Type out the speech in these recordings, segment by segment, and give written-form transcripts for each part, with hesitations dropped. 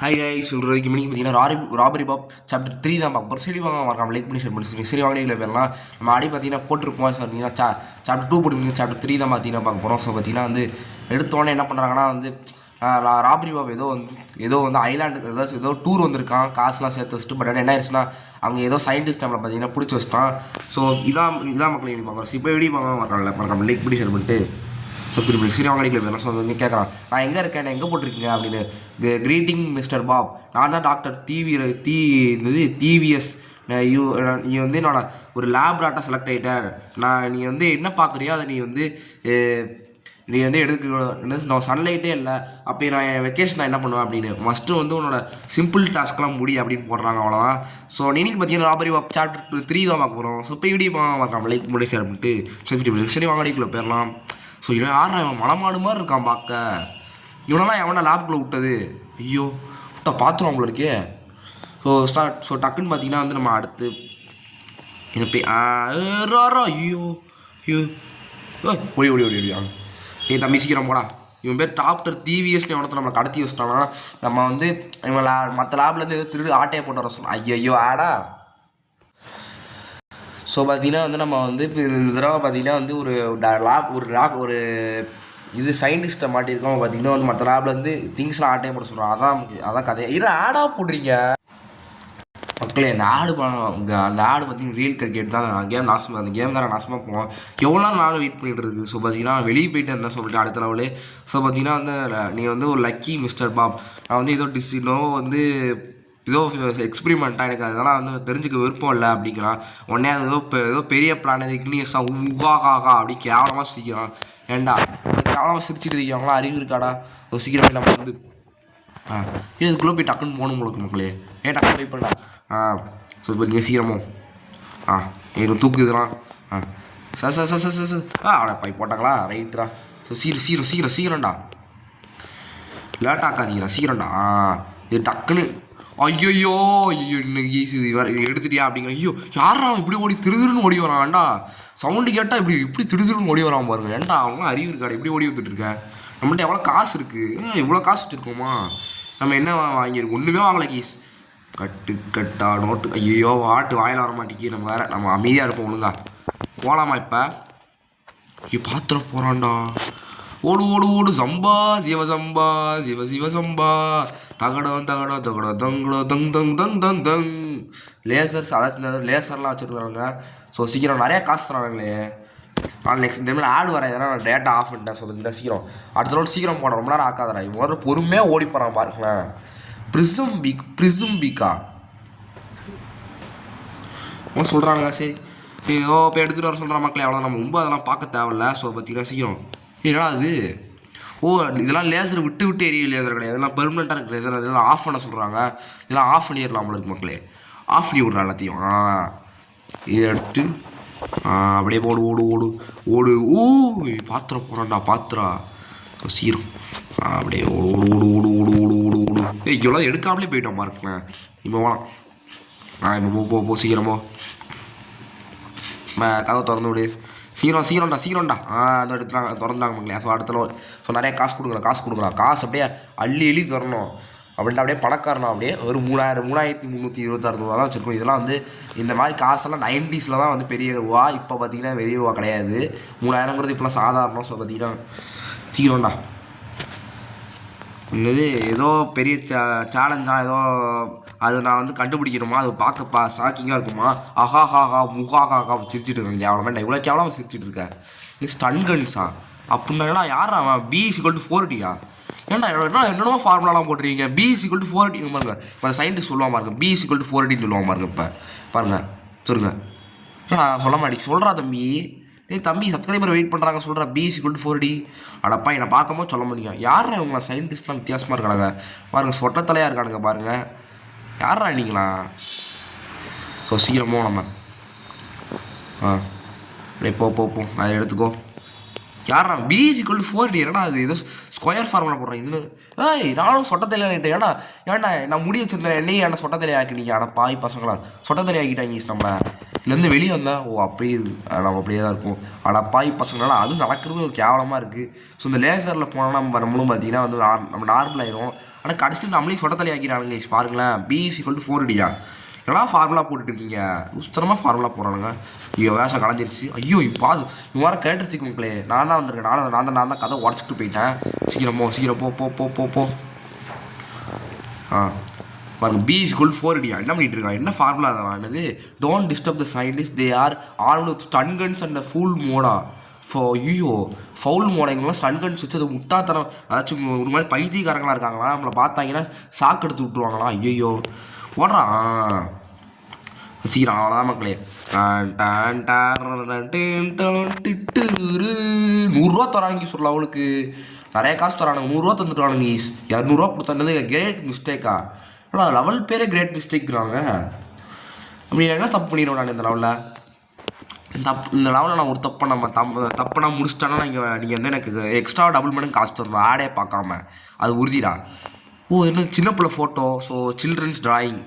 Hi guys சொல்கிறதுக்கு மணிக்கு பார்த்தீங்கன்னா ராபரி பாப் சாப்டர் 3 தான் பார்க்க போகிறோம். சரி வாங்க மறக்காம லைக் பண்ணி ஷேர் பண்ணி சரி வாங்க இல்லை பேர்லாம் நம்ம ஆடி பார்த்தீங்கன்னா போட்டிருப்போம். ஸோ பார்த்தீங்கன்னா சாப்டர் 2 போட்டு சாப்டர் 3 தான் பார்த்தீங்கன்னா பார்க்க போகிறோம். ஸோ பார்த்தீங்கன்னா வந்து எடுத்தோடனே என்ன பண்ணுறாங்கன்னா வந்து ராபரி பாப் ஏதோ வந்து ஐலாண்டுக்கு ஏதோ டூர் வந்திருக்கான், காசுலாம் சேர்த்து வச்சுட்டு. பட் என்ன ஆயிடுச்சுன்னா அங்கே ஏதோ சயின்டிஸ்ட் டைமில் பார்த்தீங்கன்னா பிடிச்சி வச்சுட்டான். ஸோ இதான் மக்கள் எப்படி பார்க்குறோம். இப்போ எப்படி பார்க்க மறக்காம லைக் பண்ணி ஷேர் பண்ணிட்டு சப்ஸ்கிரைப் பண்ணி சரி வாங்க பேர் ஸோ வந்து கேட்குறான், நான் எங்கே இருக்கேன், எங்கே போட்டிருக்கீங்க அப்படின்னு. கிரீட்டிங் மிஸ்டர் பாப், நான் தான் டாக்டர் டிவிஎஸ். நீ வந்து என்னோட ஒரு லேப்ராட்டாக செலக்ட் ஆகிட்டேன். நீ வந்து என்ன பார்க்குறியோ அதை நீ வந்து எடுக்க சன்லைட்டே இல்லை. அப்போ நான் என் வெக்கேஷன் நான் என்ன பண்ணுவேன் அப்படின்னு. மஸ்ட்டு வந்து உன்னோட சிம்பிள் டாஸ்க்லாம் முடி அப்படின்னு போடுறாங்க, அவ்வளோதான். ஸோ இன்னைக்கு பார்த்தீங்கன்னா ராபரி பாப் சாப்டர் 3 தான் பார்க்க போகிறோம். ஸோ இப்போ இப்படி பார்க்கலாம் லைக் முடி ஷேர் பண்ணிட்டு சரி வாங்கடிக்குள்ளே போயிடலாம். ஸோ இவன் யாரா, இவன் மலமாடு மாதிரி இருக்கான் பார்க்க. இவனெல்லாம் எவனா லேப்குள்ளே விட்டது? ஐயோ விட்டா பார்த்துருவோம் அவங்கள இருக்கே. ஸோ டக்குன்னு பார்த்தீங்கன்னா வந்து நம்ம அடுத்து இதை ஐயோ ஐயோ ஓடி ஓடி ஓடி ஓடியா. தம்பி சீக்கிரம் போடா. இவன் பேர் டாக்டர் டிவிஎஸ்னு எவனத்தை நம்ம கடத்தி வச்சிட்டானா. நம்ம வந்து இவன் மற்ற லேப்லேருந்து எதோ திருடு ஆட்டையை போட்டு வர சொன்னோம். ஐயோ ஆடா. ஸோ பார்த்தீங்கன்னா வந்து நம்ம வந்து இப்போ இந்த தடவை பார்த்தீங்கன்னா வந்து ஒரு இது சயின்டிஸ்ட்டை மாட்டியிருக்கோம். பார்த்தீங்கன்னா வந்து மற்ற லேப்லேருந்து திங்ஸ்லாம் ஆட்டையே போட சொல்கிறோம். அதான் கதையை இது ஆடாக போடுறீங்க மக்களே. அந்த ஆடு பார்த்தீங்கன்னா ரியல் கிரிக்கெட் தான். அந்த கேம் தான் நாசமாக போவோம். எவ்வளோ நாள் வெயிட் பண்ணிட்டு இருக்குது. ஸோ பார்த்தீங்கன்னா வெளியே போயிட்டு இருந்தேன் சொல்லிட்டு அடுத்த லெவலு. ஸோ பார்த்தீங்கன்னா வந்து நீ வந்து ஒரு லக்கி மிஸ்டர் பாப். நான் வந்து ஏதோ வந்து ஏதோ எக்ஸ்பிரிமெண்ட்டாக எனக்கு அதெல்லாம் வந்து தெரிஞ்சுக்க விருப்பம் இல்லை அப்படிங்கிறான். உடனே அது ஏதோ பெரிய பிளான் இக்னியஸாக உகாகாகா அப்படி கேவலமாக சிரிக்கிறான். ஏண்டா கேவலமாக சிரிச்சுட்டு இருக்காங்களா, அறிவு இருக்காடா. சீக்கிரமே நம்ம வந்து இதுக்குள்ளே போய் டக்குன்னு போகணும் உங்களுக்கு மக்களே. டக்குன்னு போய் பண்ணா ஸோ பார்த்தீங்க சீக்கிரமோ எனக்கு தூக்குதுலாம். சார் அவளை பை போட்டாங்களா, ரைட்டுடா. ஸோ சீக்கிரம்டா, லேட்டாக்காதீங்கடா, சீக்கிரம்டா. இது டக்குன்னு ஐயோ இன்னைக்கு ஈஸி எடுத்துட்டியா அப்படிங்கிற. ஐயோ யாரா இப்படி ஓடி திருதுன்னு ஓடி வரான். வேண்டா சவுண்டு கேட்டால் இப்படி திருதுன்னு ஓடி வரான் பாருங்க. ஏன்டா அவங்களாம் அறிவு இருக்காடா, இப்படி ஓடி வந்துட்டுருக்கேன். நம்மள்ட்ட எவ்வளோ காசு இருக்குது, இவ்வளோ காசு வச்சுருக்கோமா. நம்ம என்ன வாங்கியிருக்கோம், ஒன்றுமே வாங்கலை கீஸ். கட்டா நோட்டு. ஐயோ வாயில் வர மாட்டேங்கி. நம்ம வேறு நம்ம அமைதியாக இருப்போம். ஒழுங்கா போகலாமா இப்போ. பாத்திரம் போகிறான்டா. ஓடு சம்பா சிவசம்பா தகடம் தங். லேசர்ஸ் அதான் லேசர்லாம் வச்சுருக்குறாங்க. ஸோ சீக்கிரம் நிறையா காசு தராங்களே. நெக்ஸ்ட் டைமில் ஆடு வரேன். ஏன்னா நான் டேட்டா ஆஃப் பண்ணிட்டேன். சொல்லுங்க சீக்கிரம் அடுத்த ரோடு சீக்கிரம் போட ரொம்ப நேரம் ஆக்காதரா. இவங்க முதல்ல பொறுமையாக ஓடி போகிறான் பாருங்களேன். ப்ரிசம் பீக்கா சொல்கிறாங்க. சரி இப்போ எடுத்துகிட்டு வர சொல்கிற மக்களே. அவ்வளோ நம்ம ரொம்ப அதெல்லாம் பார்க்க தேவையில்ல. ஸோ பார்த்தீங்கன்னா சீக்கிரம் ஏன்னா அது இதெல்லாம் லேசர் விட்டு எரிய லேசர் கிடையாது. இதெல்லாம் பெர்மனெண்ட்டாக இருக்குது லேசர். இதெல்லாம் ஆஃப் பண்ண சொல்கிறாங்க. இதெல்லாம் ஆஃப் பண்ணிடலாம் இருக்கு மக்களே. ஆஃப் பண்ணி விட்றா எல்லாத்தையும். இதை எடுத்து அப்படியே ஓடு பாத்திரம் போகிறான்டா பாத்திரா. சீரம் அப்படியே ஓடு. இவ்வளோ எடுக்காமலே போயிட்டோம் பாருங்களேன். இப்போ போகலாம். இப்போ போ சீக்கிரமோ. கதை திறந்து விடு. சீக்கிரம்டா. அதை எடுத்துறாங்க, திறந்தாங்க மக்களே. ஸோ அடுத்த ஸோ நிறைய காசு கொடுக்கலாம். காசு அப்படியே அள்ளி தரணும் அப்படின்ட்டு அப்படியே பணக்காரனா. அப்படியே ஒரு 3326 ரூபா தான் வச்சுருக்கோம். இதெல்லாம் வந்து இந்த மாதிரி காசெல்லாம் 90s தான் வந்து பெரிய ரூபா. இப்போ பார்த்தீங்கன்னா பெரிய ரூபா கிடையாது. 3000ங்கிறது இப்போலாம் சாதாரணம். ஸோ பார்த்தீங்கன்னா சீக்கிரம்டா. ஏதோ பெரிய சேலஞ்சாக ஏதோ அது நான் வந்து கண்டுபிடிக்கணுமா, அது பார்க்கப்பா ஷாக்கிங்காக இருக்குமா. முகாகாகா சிரிச்சிட்டு இருக்கேன். கேவலமா இவ்வளோ கேவலமாக சிரிச்சிட்டு இருக்கேன். நீ ஸ்டன் கன்ஸா அப்படின்னா யாரா அவன்? B=4D. என்னென்னமோ ஃபார்முலாலாம் போட்டுருக்கீங்க. B=4D பாருங்க. இப்போ சயின்டிஸ்ட் சொல்லுவான் பாருங்க, B=4D சொல்லுவான் பாருங்க. இப்போ பாருங்க சொல்லுங்க. சொல்ல மாட்டேங்க சொல்கிறா தம்பி. தம்பி சப்ஸ்கிரைபர் வெயிட் பண்ணுறாங்க சொல்கிறா B=4D. அடப்பா என்னை பார்க்கும்போது சொல்ல முடியும். யாரா இவங்களா சயின்டிஸ்ட்லாம் வித்தியாசமாக இருக்காங்க பாருங்க. சொட்டத்தலையாக இருக்கானுங்க பாருங்கள். யாரா நீங்களா. ஸோ சீக்கிரமோ நம்ம அப்படியே போ அதை எடுத்துக்கோ. யாரா B=4D ஏன்னா அது ஏதோ ஸ்கொயர் ஃபார்முலா போடுறேன் இது. ஏய் நானும் சொட்டத்தலையாகிட்டேன். ஏன்னா நான் முடி வச்சிருந்தேன் என்னையும் என்ன சொட்டத்தலையை ஆக்கினீங்க. ஆனால் பாய் பசங்களா சொட்டத்தலையை ஆக்கிட்டாங்க நம்மளை. இதுலேருந்து வெளியே வந்தால் ஓ அப்படியே நம்ம அப்படியே தான் இருக்கும். ஆனால் பாய் பசங்களால அதுவும் நடக்கிறது கேவலமாக இருக்குது. ஸோ இந்த லேசரில் போனால் நம்மளும் பார்த்தீங்கன்னா வந்து நம்ம நார்மல் ஆயிரும். ஆனால் கடைசியில் நம்மளையும் சொட்டத்தலை ஆக்கிட்டானுங்க. பாருங்களேன் B=4D எல்லாம் ஃபார்முலா போட்டுட்ருக்கீங்க. சுத்தரமாக ஃபார்முலா போடுறானுங்க. ஐயோ வேஷம் கலைஞ்சிருச்சு. ஐயோ இப்போ இது மாதிரி கேட்டுருச்சுக்கு மக்களே. நான் தான் வந்திருக்கேன். நான் தான் கதை உடச்சிட்டு போயிட்டேன். சீக்கிரம் போ போ போ போ போ. பாருங்க B=4D என்ன பண்ணிட்டு இருக்கான். என்ன ஃபார்முலா தான் என்னது? Don't disturb the scientist they are all with stun guns and full மோடா ஐயோ ஃபவுல் மோடைங்களாம் ஸ்டன் கன்ஸ் வச்சு அது முட்டாத்தரம் அதாச்சும் ஒரு மாதிரி பைத்தியக்காரங்களாக இருக்காங்களா. நம்மளை பார்த்தாங்கன்னா சாக்கு எடுத்து விட்ருவாங்களா. ஐயோ ஓடுறான் சீக்கிரம் அவ்வளோதான் மக்களே. 100 தரானுங்க சொல்லலாம். அவளுக்கு நிறைய காசு தரானுங்க. 100 தந்துட்டுறானுங்க. 200 கொடுத்தது கிரேட் மிஸ்டேக்கா. ஆனால் லெவல் பேரே கிரேட் மிஸ்டேக்றாங்க. அப்படி என்ன தப்பு பண்ணிடுவோம் நான் இந்த லெவலில். இந்த லெவலில் நான் ஒரு தப்பை நான் முடிச்சிட்டேன்னா நீங்கள் வந்து எனக்கு எக்ஸ்ட்ரா டபுள் மடங்கு காசு தரணும் ஆடே பார்க்காம. அது உறுதிடா. ஓ என்ன சின்ன பிள்ளை ஃபோட்டோ. So children's drawing.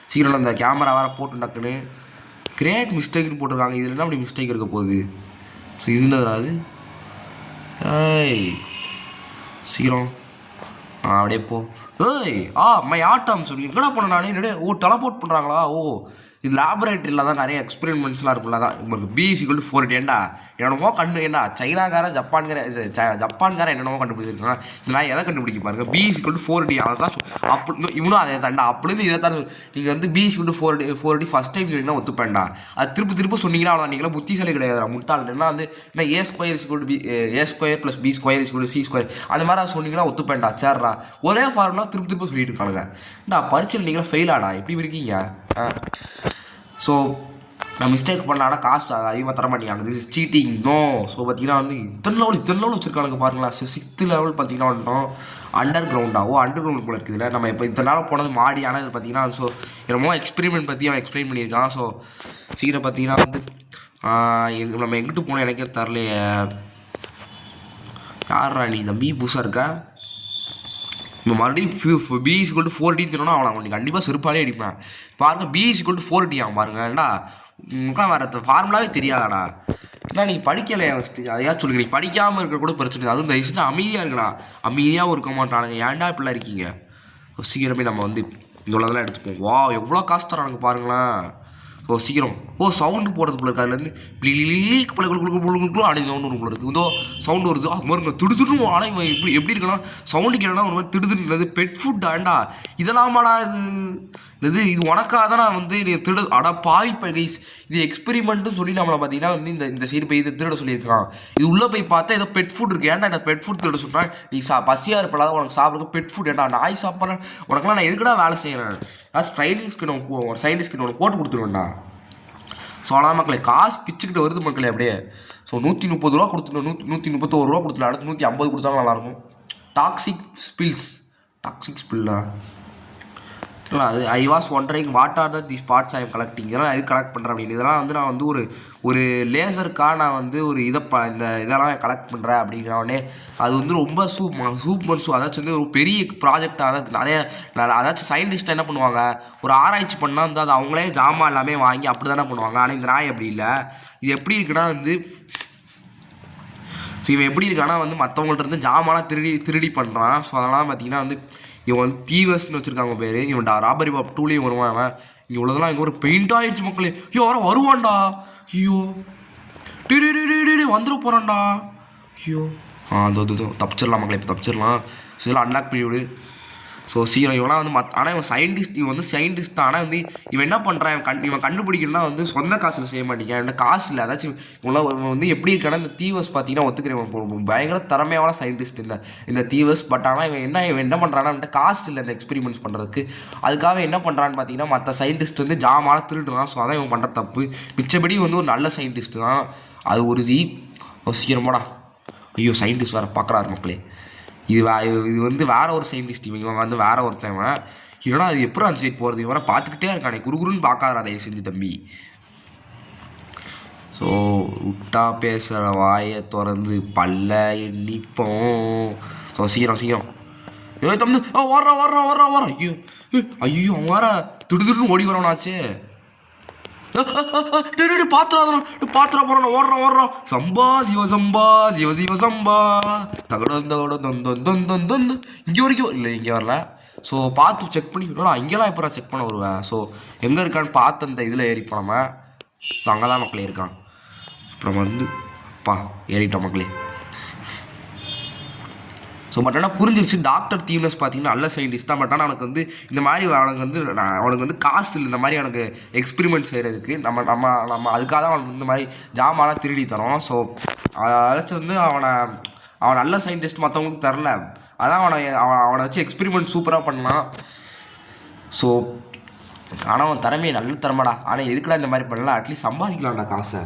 சீக்கிரம் அந்த கேமரா வேறு போட்டு டக்குன்னு கிரேட் மிஸ்டேக்னு போட்டிருக்காங்க. இதில் என்ன அப்படி மிஸ்டேக் இருக்க போகுது. ஸோ இது அது ஏய் சீக்கிரம் அப்படியே போ. ஏய் மை ஆட்டம் சொல்லி எங்கடா பண்ண நானே. ஓ டெலபோர்ட் பண்ணுறாங்களா. ஓ இது லேபரேட்டரியில் தான் நிறைய எக்ஸ்பெரிமெண்ட்ஸ்லாம் இருக்குல்ல. தான் உங்களுக்கு B=4D ஏண்டா என்னென்னமோ என்ன சைனாக்காரன் ஜப்பான்காரன் என்னென்னமோ கண்டுபிடிச்சிருக்காங்க. இதெல்லாம் எதை கண்டுபிடிக்க பாருங்க. B=4D அதை தான் அப்படி இவனும் அதே தாண்டா. அப்படிருந்து இதை தான் நீங்கள் வந்து B=4D ஃபஸ்ட் டைம் சொன்னீங்கன்னா ஒத்துப்பேன்டா. அது திரும்ப சொன்னீங்கன்னா அவ்வளோ நீங்களா புத்திசாலி கிடையாது முட்டாள். என்ன வந்து என்ன A² + B² C² அந்த மாதிரி அதை சொன்னீங்கன்னா ஒத்துப்பேன்டா. சேர்றா ஒரே ஃபார்முலா திரும்ப சொல்லிட்டு இருக்கானுங்க. பரீட்சையில் நீங்களா ஃபெயிலாடா எப்படி இருக்கீங்க. ஸோ நான் மிஸ்டேக் பண்ணாடா காசு அதிகமாக தர மாட்டேங்க. This is cheating no. So பார்த்தீங்கன்னா வந்து இத்தனை லெவல் வச்சுருக்காங்க பாருங்களா. 6th லெவல் பார்த்தீங்கன்னா வந்துட்டோம். அண்டர் கிரவுண்டா. ஓ அண்டர் கிரவுண்ட் போல இருக்குதுல்ல. நம்ம இப்போ இத்தனை நாள் போனது மாடி. ஆனால் இது பார்த்தீங்கன்னா ஸோ என்னமோ எக்ஸ்பெரிமெண்ட் பற்றி அவன் எக்ஸ்பிளைன் பண்ணியிருக்கான். ஸோ சீக்கிரம் பார்த்தீங்கன்னா வந்து நம்ம எங்கிட்டு போனோம் எனக்கே தரலையே. யாரா நீ தம்பி புதுசாக இருக்கா. இப்போ மறுபடியும் B=4D சொன்னா அவனை அவனுக்கு கண்டிப்பாக செருப்பாலே அடிப்பேன். பாருங்கள் B=4D பாருங்க. ஏன்னா உங்களுக்குலாம் வேறு ஃபார்முலாவே தெரியாதாடா. ஏன்னா நீங்கள் படிக்கலையா ஃபஸ்ட்டு அதையா சொல்லுங்க. நீங்கள் படிக்காமல் இருக்கிற கூட பிரச்சனை. அதுவும் தயவுசெய்து அமைதியாக இருக்கலாம். அமைதியாகவும் இருக்க மாட்டானுங்க. ஏன்டா இப்படிலாம் இருக்கீங்க. சீக்கிரமே நம்ம வந்து இந்த உள்ளதெல்லாம் எடுத்துப்போம். வா எவ்வளோ காசு தரானுங்க பாருங்களேன். ஓ சீக்கிரம் சவுண்டு போடுறது போல இருக்குது. அதுலேருந்து அடி சவுண்டு போல இருக்குது. இதோ சவுண்டு வருது. பாருங்க திடுதுன்னு. ஆனால் எப்படி இருக்கலாம் சவுண்டு கேட்டா ஒரு மாதிரி திடுதுன்னு. பெட் ஃபுட் ஆண்டா இதெல்லாமாடா இது உனக்காக தான் நான் வந்து அடா பாய் கைஸ் இது எக்ஸ்பெரிமெண்ட்டுன்னு சொல்லி நம்மளை பார்த்தீங்கன்னா வந்து இந்த சைடு போய் இதை திருட சொல்லியிருக்கான். இது உள்ளே போய் பார்த்தா ஏதோ பெட் ஃபுட் இருக்குது. ஏன்டா இந்த பெட் ஃபுட் திருட சொல்கிறேன். நீ பசியாக இருப்பலாத உனக்கு சாப்பிட்றதுக்கு பெட் ஃபுட் ஏன்டா நாய் சாப்பிட்றேன். உனக்குலாம் நான் எதுக்கடா வேலை செய்கிறேன். சயின்டிஸ்ட்க்கு உனக்கு போட்டு கொடுத்துருவேன்டா. ஸோ ஆனால் மக்களே காசு பிச்சுக்கிட்டு வருது மக்களே அப்படியே. ஸோ 130 ரூபா கொடுத்துட்டோம். 131 ரூபா கொடுத்துட்டோம். அடுத்து 150 கொடுத்தாலும் நல்லாயிருக்கும். டாக்ஸிக் ஸ்பில்லா இல்லை அது I was wondering what are the spots I am collecting. இதெல்லாம் எது கலெக்ட் பண்ணுறேன் அப்படின்னு. இதெல்லாம் வந்து நான் வந்து ஒரு லேசருக்காக நான் வந்து ஒரு இதெல்லாம் கலெக்ட் பண்ணுறேன் அப்படிங்கிறவனே. அது வந்து ரொம்ப சூப்பர் அதாச்சும் வந்து ஒரு பெரிய ப்ராஜெக்டாக அதாவது நிறைய அதாச்சும் சயின்டிஸ்ட் என்ன பண்ணுவாங்க ஒரு ஆராய்ச்சி பண்ணால் வந்து அது அவங்களே ஜாமான் எல்லாமே வாங்கி அப்படி தானே பண்ணுவாங்க. ஆனால் இந்த நாய் அப்படி இல்லை. இது எப்படி இருக்குன்னா வந்து ஸோ இவன் எப்படி இருக்கான்னா வந்து மற்றவங்கள்ட்ட இருந்து ஜாமான்லாம் திருடி பண்ணுறான். ஸோ அதெல்லாம் பார்த்தீங்கன்னா வந்து இவன் வந்து தீவஸ்ன்னு வச்சுருக்காங்க பேர். இவன்டா ராபரி பாப் 2லேயும் வருவான். அவன் இங்கே உள்ளதெல்லாம் இங்கே ஒரு பெயிண்ட் ஆகிடுச்சு மக்களே. ஐயோ வருவான்டா. ஐயோ வந்துட போகிறான்டா. ஐயோ அதோ தப்பிச்சிடலாம் மக்களே. இப்போ தப்பிச்சிடலாம். ஸோ இதெல்லாம் அன்லாக் பண்ணி விடு. ஸோ சீக்கிரம் இவெல்லாம் வந்து ஆனால் இவன் சயின்டிஸ்ட் தான். ஆனால் வந்து இவன் என்ன பண்ணுறான் இவன் கண்டுபிடிக்கணும்னா வந்து சொந்த காசில் செய்ய மாட்டேங்க. என்கிட்ட காசு இல்லை. அதாச்சும் இவெல்லாம் வந்து எப்படி இருக்கானா இந்த தீவஸ் பார்த்தீங்கன்னா ஒத்துக்கிறேன். பயங்கர திறமையான சயின்டிஸ்ட் இந்த தீவஸ். பட் ஆனால் இவன் என்ன பண்ணுறான்னா என்கிட்ட காசு இல்லை இந்த எக்ஸ்பெரிமெண்ட்ஸ் பண்ணுறதுக்கு. அதுக்காக என்ன பண்ணுறான்னு பார்த்தீங்கன்னா மற்ற சயின்டிஸ்ட் வந்து ஜாமான் திருடுறான். ஸோ அதான் இவன் பண்ணுற தப்பு. மிச்சபடி வந்து ஒரு நல்ல சயின்டிஸ்ட் தான் அது உறுதி. சீக்கிரமாடா. ஐயோ சயின்டிஸ்ட் வேறு பார்க்குறாரு மக்களே. இது வந்து வேற ஒரு சயின்டிஸ்ட். இவன் வந்து வேற ஒருத்தவன். இல்லைனா அது எப்படி அந்த சைட் போகிறது. இவரை பார்த்துக்கிட்டே இருக்கானே குறுகுறுன்னு பார்க்காத அதை செஞ்சு தம்பி. ஸோ விட்டா பேசுகிற வாயை திறந்து பல்ல எண்ணிப்போம். ஸோ சீக்கிரம் சீக்கிரம் தம்பி வர்றான் வர்றான் வர்றான் வர்றான். ஐயோ ஐயோ அவன் வர திடுதிடுன்னு ஓடி வரவனாச்சே. பாத்திரம் போறான் ஓடுறான் ஓடுறான். சம்பா சிவ சம்பா சிவ சிவ சம்பா தகட தொந்து இங்கே வரைக்கும் இல்லை இங்கே வரல. ஸோ பார்த்து செக் பண்ணி இங்கெல்லாம் எப்போ செக் பண்ண வருவேன். ஸோ எங்கே இருக்கான்னு பார்த்து அந்த இதில் ஏறி போனோமா. ஸோ அங்கே தான் மக்களே இருக்கான். அப்புறம் வந்து அப்பா ஏறிட்டோம் மக்களே. ஸோ பட் ஆனால் புரிஞ்சிருச்சு டாக்டர் தீம்னஸ் பார்த்தீங்கன்னா நல்ல சயின்டிஸ்ட் தான். பட் ஆனால் அவனுக்கு வந்து இந்த மாதிரி அவனுக்கு வந்து காசு இல்லை இந்த மாதிரி எனக்கு எக்ஸ்பெரிமெண்ட் செய்கிறதுக்கு. நம்ம அதுக்காக தான் அவனுக்கு இந்த மாதிரி ஜாமான்லாம் திருடி தரோம். ஸோ அதாச்சும் வந்து அவன் நல்ல சயின்டிஸ்ட் மற்றவங்களுக்கு தரல. அதான் அவனை வச்சு எக்ஸ்பெரிமெண்ட் சூப்பராக பண்ணலாம். ஸோ ஆனால் அவன் திறமையை நல்ல திறமைடா. ஆனால் எதுக்குடா இந்த மாதிரி பண்ணலாம், அட்லீஸ்ட் சம்பாதிக்கலாம்டா காசை.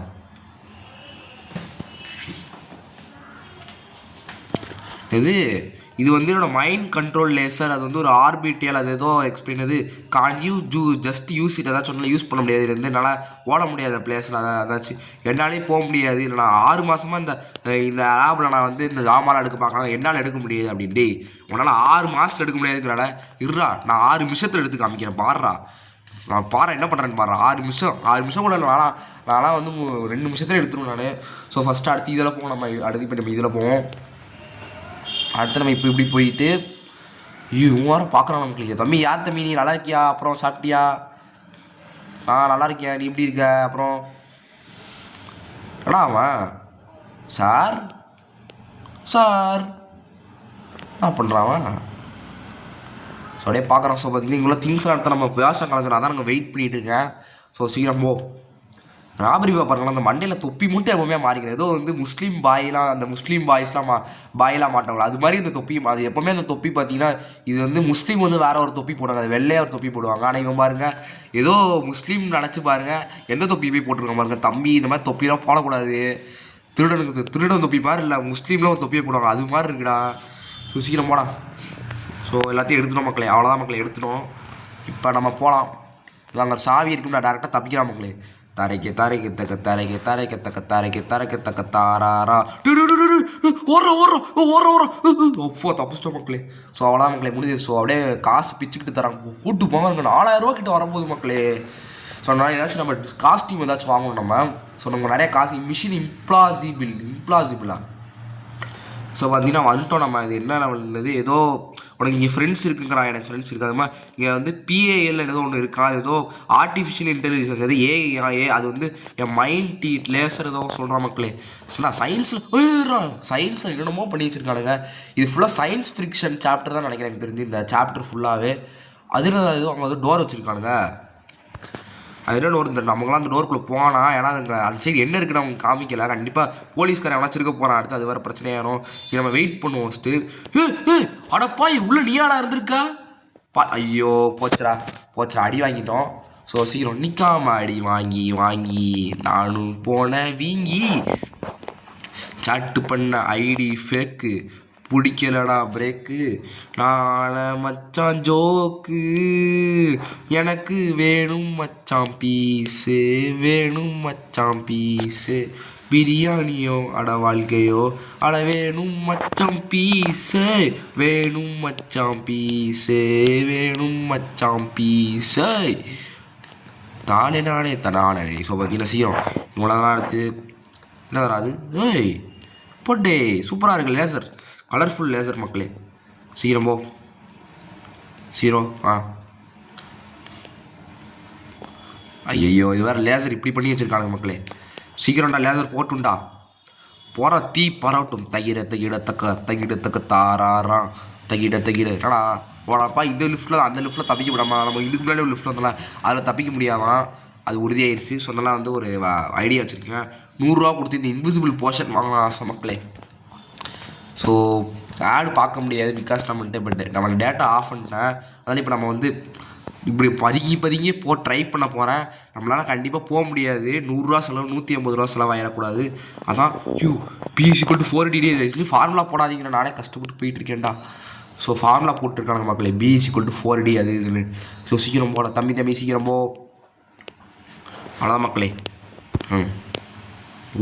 இது வந்து என்னோடய மைண்ட் கண்ட்ரோல் லேசர். அது வந்து ஒரு ஆர்பிடிஎல் அது ஏதோ எக்ஸ்பிளைன். அது can you just use it. ஏதாச்சும் சொன்னால் யூஸ் பண்ண முடியாது. இது வந்து என்னால் ஓட முடியாது பிளேஸில். அதாச்சும் என்னாலே போக முடியாது. இல்லை நான் 6 மாதமாக இந்த ஆப்பில் நான் வந்து இந்த ஜாமான் எடுக்க பார்க்கலாம், என்னால் எடுக்க முடியாது அப்படின்ட்டு. உன்னால் 6 மாதத்தில் எடுக்க முடியாதுங்கிறால இருறா நான் 6 நிமிஷத்தில் எடுத்து காமிக்கிறேன் பாடுறா. நான் பாரு என்ன பண்ணுறேன்னு பாரு. 6 நிமிஷம் கூட இல்லை. நான்லாம் வந்து 2 நிமிஷத்தில் எடுத்துருவேன் நான். ஸோ ஃபஸ்ட்டு அடுத்து இதில் போவோம். அடுத்து இப்போ நம்ம இதில் போவோம். அடுத்து நம்ம இப்படி போயிட்டு இவங்க பார்க்குறான் நமக்கு. தம்பி யார் தம்பி நீ நல்லா இருக்கியா, அப்புறம் சாப்பிட்டியா, நான் நல்லா இருக்கியா, நீ எப்படி இருக்க, அப்புறம் அடா அவன் சார் சார் என்ன பண்ணுறான். ஸோ அப்படியே பார்க்குறான். ஸோ பார்த்தீங்கன்னா இவ்வளோ திங்ஸ்லாம் எடுத்தால் நம்ம விவசாயம் கலந்துடும். அதான் நாங்கள் வெயிட் பண்ணிகிட்டு இருக்கேன். ஸோ சீக்கிரம் போ. ராபரி பாருங்களா அந்த மண்டையில் தொப்பி மட்டும் எப்பவுமே மாறிக்கிறேன். ஏதோ வந்து முஸ்லீம் பாய்ஸ்லாம் பாயெலாம் மாட்டாங்களா அது மாதிரி இந்த தொப்பி. அது எப்போவுமே அந்த தொப்பி பார்த்தீங்கன்னா இது வந்து முஸ்லீம் வந்து வேறு ஒரு தொப்பி போடுவாங்க, அது வெள்ளையாக ஒரு தொப்பி போடுவாங்க. ஆனால் இவன் பாருங்கள் ஏதோ முஸ்லீம் நினச்சி பாருங்கள் எந்த தொப்பி போய் போட்டிருக்கான் பாருங்கள். தம்பி இந்த மாதிரி தொப்பிலாம் போடக்கூடாது, திருடன் தொப்பி மாதிரி இல்லை, முஸ்லீம்லாம் ஒரு தொப்பியை போடுவாங்க அது மாதிரி இருக்குடா. ஸோ சீக்கிரம் போடா. ஸோ எல்லாத்தையும் எடுத்துட்டோம் மக்களே. அவ்வளோதான் மக்களே எடுத்துட்டோம். இப்போ நம்ம போகலாம். அங்கே சாவி இருக்குன்னு டேரெக்டாக தப்பிக்கலாம் மக்களே. தரைக்கு தக்க தாராரா ஓ தப்பிச்சிட்டோம் மக்களே. ஸோ அவ்வளோ மக்களே முடிஞ்சது. ஸோ அப்படியே காசு பிச்சுக்கிட்டு தராங்க. கூட்டு போங்க 4000 ரூபா கிட்ட வரும்போது மக்களே. ஸோ நான் ஏதாச்சும் நம்ம காஸ்டியூம் ஏதாச்சும் வாங்கணும் நம்ம. ஸோ நம்ம நிறைய காசு மிஷின் இம்ப்ளாசிபிளா. ஸோ பார்த்தீங்கன்னா வந்துட்டோம் நம்ம. இது என்ன லெவல்னது ஏதோ உனக்கு இங்கே ஃப்ரெண்ட்ஸ் இருக்குங்கிறான். எனக்கு ஃப்ரெண்ட்ஸ் இருக்குது. அது மாதிரி இங்கே வந்து PAL ஏதோ ஒன்று இருக்கா, ஏதோ ஆர்டிஃபிஷியல் இன்டெலிஜென்ஸ் அது ஏஐ. அது வந்து என் மைண்ட் லேசர் ஏதோ சொல்கிறான் மக்களே. ஸோ நான் சயின்ஸில் என்னென்னமோ பண்ணி வச்சுருக்கானுங்க. இது ஃபுல்லாக சயின்ஸ் ஃபிக்ஷன் சாப்டர் தான் நினைக்கிறேன் எனக்கு தெரிஞ்சு. இந்த சாப்டர் ஃபுல்லாகவே அதில் ஏதோ அவங்க வந்து டோர் வச்சுருக்கானுங்க. அதில் டோர் நமக்குலாம் அந்த டோருக்குள்ளே போனால் ஏன்னா அந்த சைடு என்ன இருக்குன்னு அவங்க காமிக்கல. கண்டிப்பாக போலீஸ்காரன் எவனாச்சும் இருக்க போகிறான். அடுத்து அது வேறு பிரச்சனையாயிரும். இங்கே நம்ம வெயிட் பண்ணுவோம் ஃபஸ்ட்டு. அடப்பா உள்ள நீயாடா இருந்திருக்கா ஐயோ போச்சுரா அடி வாங்கிட்டோம். ஸோ சீக்கிரம் நிற்காம அடி வாங்கி நானும் போனேன் வீங்கி. சாட்டு பண்ண ஐடி ஃபேக்கு பிடிக்கலடா பிரேக்கு. நாள மச்சான் ஜோக்கு எனக்கு வேணும் மச்சான் பீஸு பிரியாணியோ அட வாழ்க்கையோ அட வேணும் மச்சான் பீஸு தானே நானே தனானே. ஸோ பார்த்தீங்கன்னா சீக்கிரம் இவ்வளோதான் எடுத்து என்ன வராது. ஏய் போட்டே சூப்பராக இருக்கு லேசர், கலர்ஃபுல் லேசர் மக்களே. சீக்கிரம் போ ஐயோ இது வேறு லேசர் இப்படி பண்ணி வச்சுருக்காங்க மக்களே. சீக்கிரம்டா லேசர் போட்டுண்டா போகிற தீ பரவட்டும். தகிடத்தக்க தாராரா என்னடா போடாப்பா. இந்த லிஃப்ட்டில் அந்த லிஃப்ட்டில் தப்பிக்க விடாமா. நம்ம இதுக்கு முன்னாடி ஒரு லிஃப்ட்டில் வந்தோம்ல அதில் தப்பிக்க முடியாதான், அது உறுதியாயிருச்சு. ஸோ அதெல்லாம் வந்து ஒரு ஐடியா வச்சுருக்கேன். 100 ரூபா கொடுத்து இந்த இன்விசிபிள் போர்ஷன் வாங்கலாம் ஆசை மக்களே. ஸோ ஆடு பார்க்க முடியாது பிகாஸ் நம்மள்கிட்ட பட் நமக்கு டேட்டா ஆஃப் பண்ணிட்டேன். அதனால் இப்போ நம்ம வந்து இப்படி பதுங்கி ட்ரை பண்ண போகிறேன். நம்மளால் கண்டிப்பாக போக முடியாது. 100 ரூபா செலவு 150 ரூபா செலவாயிடக்கூடாது. அதான் B=4D ஃபார்முலா போடாதீங்கன்னு நானே கஷ்டப்பட்டு போயிட்டுருக்கேன்டா. ஸோ ஃபார்முலா போட்டிருக்காங்க மக்களே B=4D அது இதுன்னு. ஸோ சீக்கிரம் போட தம்பி சீக்கிரம் போ. அவ்வளோதான் மக்களே.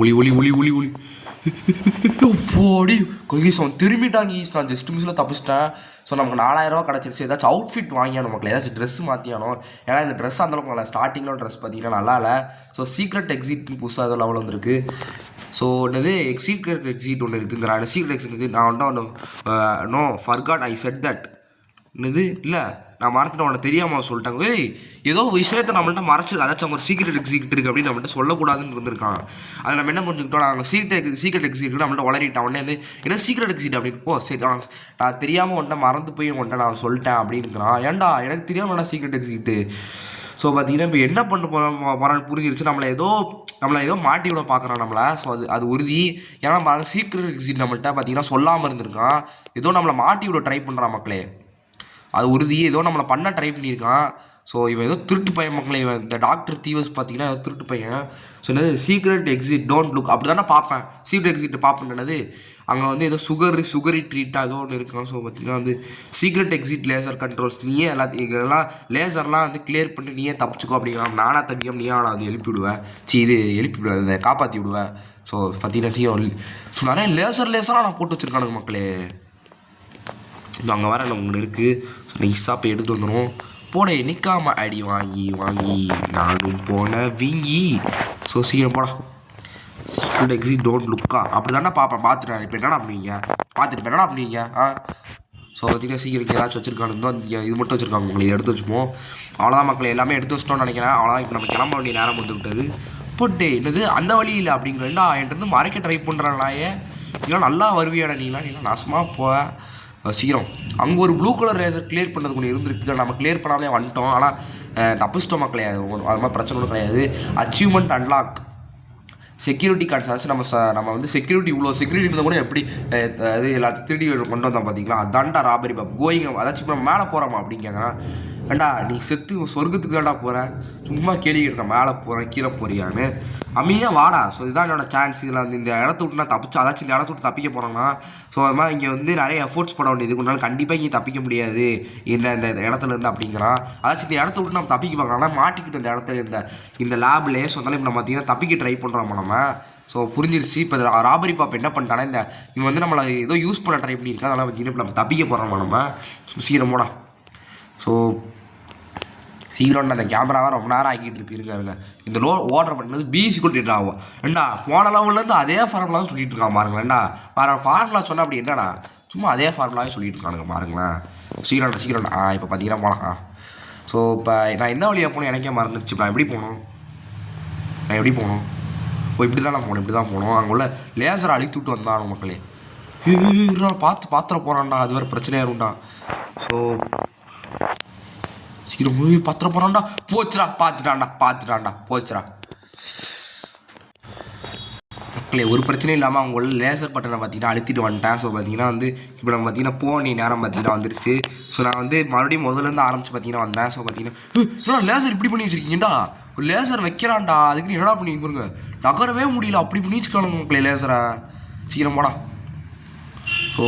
ஒளி ஒளி ஒளி ஒளி ஒளி போடி கைஸ் அவன் திரும்பிட்டாங்க ஈஸ். நான் ஜஸ்ட் மிஸ்ஸில் தப்பிச்சிட்டேன். ஸோ நமக்கு 4000 கிடச்சிருச்சு. ஏதாச்சும் அவுட்ஃபிட் வாங்கியானோ மக்கள், ஏதாச்சும் ட்ரெஸ் மாற்றியானோ. ஏன்னா இந்த ட்ரெஸ் அந்தளவுக்கு நல்லா ஸ்டார்டிங்கில் ட்ரெஸ் பார்த்தீங்கன்னா நல்லா இல்லை. ஸோ சீக்ரெட் எக்ஸிட்னு புதுசாக ஏதோ லெவல் வந்துருக்கு. ஸோ என்னது சீக்ரெட் எக்ஸிட் ஒன்று இருக்குங்கிறான். சீக்ரெட் எக்ஸிட் நான் ஒன்று no forgot I said that. இது இல்லை நான் மறந்துட்டு அவனை தெரியாமல் சொல்லிட்டாங்க. ஏதோ விஷயத்தை நம்மள்ட்ட மறைச்சிருக்கு, அதாச்சும் அவங்க சீக்ரெட் எக்ஸிட் இருக்குது அப்படின்னு நம்மள்ட்ட சொல்லக்கூடாதுன்னு இருந்திருக்காங்க. அதை நம்ம என்ன பண்ணிக்கிட்டோம், நாங்கள் சீக்ரெட் எக்ஸிட் நம்மள்ட்ட வளரிட்டேன். உடனே வந்து என்ன சீக்ரெட் எக்ஸிட் அப்படின்னு. ஓ சரி நான் தெரியாமல் உன்ட்ட மறந்து போய் உன்ட்ட நான் சொல்லிட்டேன் அப்படின்னுக்கிறான். ஏன்டா எனக்கு தெரியாமல் என்ன சீக்ரெட் எக்ஸிட்டு. ஸோ பார்த்தீங்கன்னா இப்போ என்ன பண்ண போகிறான்னு புரிஞ்சிருச்சு. நம்மளை ஏதோ மாட்டி விட பார்க்குறான் நம்மளை. ஸோ அது உறுதி. ஏன்னா சீக்ரெட் எக்ஸிட் நம்மள்ட்ட பார்த்தீங்கன்னா சொல்லாமல் இருந்திருக்கான். ஏதோ நம்மளை மாட்டி விட ட்ரை பண்ணுறான் மக்களே. அது உறுதி. ஏதோ நம்மளை பண்ண ட்ரை பண்ணியிருக்கான். ஸோ இவன் ஏதோ திருட்டு பையன் மக்களே. இவன் இந்த டாக்டர் தீவஸ் பார்த்தீங்கன்னா ஏதோ திருட்டு பையன். ஸோ என்னது சீக்ரெட் எக்ஸிட் டோன்ட் லுக் அப்படி தானே பார்ப்பேன். சீக்ரெட் எக்ஸிட் பார்ப்பேன். என்னது அங்கே வந்து ஏதோ சுகரி ட்ரீட்டாக ஏதோ ஒன்று இருக்கான். ஸோ பார்த்தீங்கன்னா வந்து சீக்ரெட் எக்ஸிட் லேசர் கண்ட்ரோல்ஸ் நீயே இதெல்லாம் லேசர்லாம் வந்து கிளியர் பண்ணிட்டு நீயே தப்பிச்சுக்கோ அப்படிங்கிறான். நானாக தப்பிக்காம நீயே அவனை அது எழுப்பி விடுவேன். எழுப்பி விடுவேன், இதை காப்பாற்றி விடுவேன். ஸோ பார்த்தீங்கன்னா ஸோ நிறைய லேசராக நான் போட்டு வச்சுருக்கானுங்க மக்களே. அங்கே வர ஒன்று இருக்குது. ஸோ நைஸாக போய் எடுத்துகிட்டு வந்துடும். போட நிற்காம அடி வாங்கி நானும் போன வீங்கி. ஸோ சீக்கிரம் போடா. சீக்ரெட் எக்ஸிட் டோன்ட் லுக்கா அப்படி தானே பார்த்துட்டேன். இப்போ என்னடா பண்ணுவீங்க ஸோ பார்த்தீங்கன்னா சீக்கிரம் ஏதாச்சும் வச்சுருக்கானு இது மட்டும் வச்சுருக்காங்க உங்களை எடுத்து வச்சுப்போம். அவ்வளோதான் மக்களை எல்லாமே எடுத்து வச்சிட்டோம்னு நினைக்கிறேன். அவ்வளோதான். இப்போ நம்ம கிளம்ப வேண்டிய நேரம் வந்து விட்டது. போட்டு என்னது அந்த வழி இல்லை அப்படிங்கிறா என்கிட்ட மறைக்க ட்ரை பண்ணுறாங்களாயே. நீலாம் நல்லா வருவியாடா, நீலாம் நாசமாக போவேன். சீக்கிரம் அங்கே ஒரு ப்ளூ கலர் லேசர் கிளியர் பண்ணுறதுக்கு ஒன்று இருந்திருக்கு. நம்ம கிளியர் பண்ணாமலே வந்துட்டோம். ஆனால் தப்பிச்சிட்டோம் மக்களே. அது மாதிரி பிரச்சனை ஒன்றும் கிடையாது. Achievement unlock security cards. அதாச்சும் நம்ம வந்து செக்யூரிட்டி இவ்வளோ செக்யூரிட்டி இருந்தால் கூட எப்படி இது எல்லாத்தையும் திருடி கொண்டு வந்தோம் பார்த்தீங்களா. அதான்டா ராபரி பாப் கோயிங். அதாச்சும் இப்போ நம்ம மேலே போகிறோமா அப்படின்னு கேட்குறான். ஏண்டா நீ செத்து சொர்க்கத்துக்கு தான்டா போகிறேன், சும்மா கேள்வி கேட்குறேன் மேலே போகிறேன் கீழே போறியான்னு. அமைதியாக வாடா. ஸோ இதுதான் என்னோட சான்ஸ். இதில் வந்து இந்த இடத்த விட்டு நான் தப்பிச்சு அதாச்சும் இந்த இடத்த விட்டு தப்பிக்க போகிறோன்னா ஸோ அது மாதிரி இங்கே வந்து நிறைய எஃபோர்ட்ஸ் பண்ண வேண்டியது. கொண்டாலும் கண்டிப்பாக இங்கே தப்பிக்க முடியாது இந்த இடத்துல இருந்து அப்படிங்கிறான். அதாச்சும் இந்த இடத்த விட்டு நம்ம தப்பிக்க பார்க்குறோம்னா மாட்டிக்கிட்டு இந்த இடத்துல இந்த லேப்லேயே சொன்னாலும் இப்போ நம்ம பார்த்தீங்கன்னா தப்பிக்க ட்ரை பண்ணுறோம் நம்ம. ஸோ புரிஞ்சிருச்சு. இப்போ ராபரி பாப் என்ன பண்ணிட்டானா இவன் வந்து நம்மளை ஏதோ யூஸ் பண்ண ட்ரை பண்ணியிருக்கா. அதெல்லாம் பார்த்தீங்கன்னா இப்போ நம்ம தப்பிக்க போகிறோம் நம்ம. சீக்கிரம் போடா. ஸோ சீக்கிரம் அந்த கேமராவை ரொம்ப நேரம் ஆக்கிட்டு இருக்காருங்க. இந்த ஓடுற பண்ணது பிசி கொட்டிட்டு ஆகும். ஏண்டா போன லெவல்லேருந்து அதே ஃபார்முலா தான் சொல்லிட்டு இருக்கான் பாருங்களேன்டா. ஃபார்முலா சொன்னால் அப்படி என்னடா சும்மா அதே ஃபார்முலாவே சொல்லிட்டு இருக்கானுங்க பாருங்களேன். சீக்கிரம் இப்போ பார்த்தீங்கன்னா போகலாம். ஸோ இப்போ நான் எந்த வழியாக போகணும் எனக்கே மறந்துடுச்சு. இப்போ நான் எப்படி போகணும் இப்படி தான் போகணும். அங்கே உள்ள லேசரை அழித்து விட்டு வந்தானு மக்களே. பார்த்துட போகிறான்டா. அது வேறு பிரச்சனையாக இருக்கும்டா. ஸோ சீக்கிரம் பார்த்துட போகிறான்டா. போச்சுடா பார்த்துட்டான்டா போச்சுடா மக்களே. ஒரு பிரச்சனையும் இல்லாமல் அவங்க உள்ள லேசர் பட்டனை பார்த்தீங்கன்னா அழுத்திட்டு வந்துட்டேன். ஸோ பார்த்தீங்கன்னா வந்து இப்போ நம்ம பார்த்தீங்கன்னா போனி நேரம் பார்த்தீங்கன்னா வந்துருச்சு. ஸோ நான் வந்து மறுபடியும் முதலேருந்து ஆரம்பிச்சு பார்த்தீங்கன்னா வந்தேன். ஸோ பார்த்தீங்கன்னா லேசர் இப்படி பண்ணி வச்சுருக்கீங்கடா. ஒரு லேசர் வைக்கிறான்டா, அதுக்கு என்னடா பண்ணி பாருங்க, நகரவே முடியல அப்படி பண்ணி வச்சுருக்கானுங்க மக்களே லேசரை. சீக்கிரம் போடா. ஸோ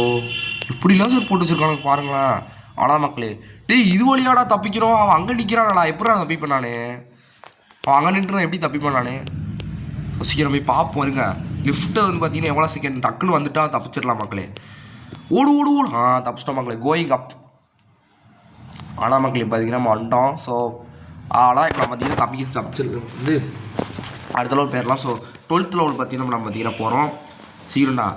இப்படி லேசர் போட்டு வச்சுருக்கானுங்க பாருங்களேன். ஆனால் மக்களே இது வழியாடா தப்பிக்கிறோம். அவன் அங்கே நிற்கிறான்டா. எப்படி நான் தப்பிப்பேன் நான்? அவன் அங்கே நின்றுதான் எப்படி தப்பிப்பேன் நான்? சீக்கிரம் போய் பார்ப்போம் இருங்க. லிஃப்ட்டை வந்து பார்த்தீங்கன்னா எவ்வளோ செகண்ட் டக்குன்னு வந்துட்டா தப்பிச்சிடலாம் மக்களே. ஓடு தப்பிச்சிட்டோம் மக்களே. Going up. ஆனால் மக்களே பார்த்தீங்கன்னா நம்ம வந்துட்டோம். ஸோ ஆனால் இப்போ நம்ம பார்த்தீங்கன்னா தப்பிச்சிருக்கோம் வந்து அடுத்த லெவல் போயிடலாம். ஸோ 12th லெவல் பார்த்தீங்கன்னா நம்ம பார்த்தீங்கன்னா போகிறோம். சீக்கிரம்டா.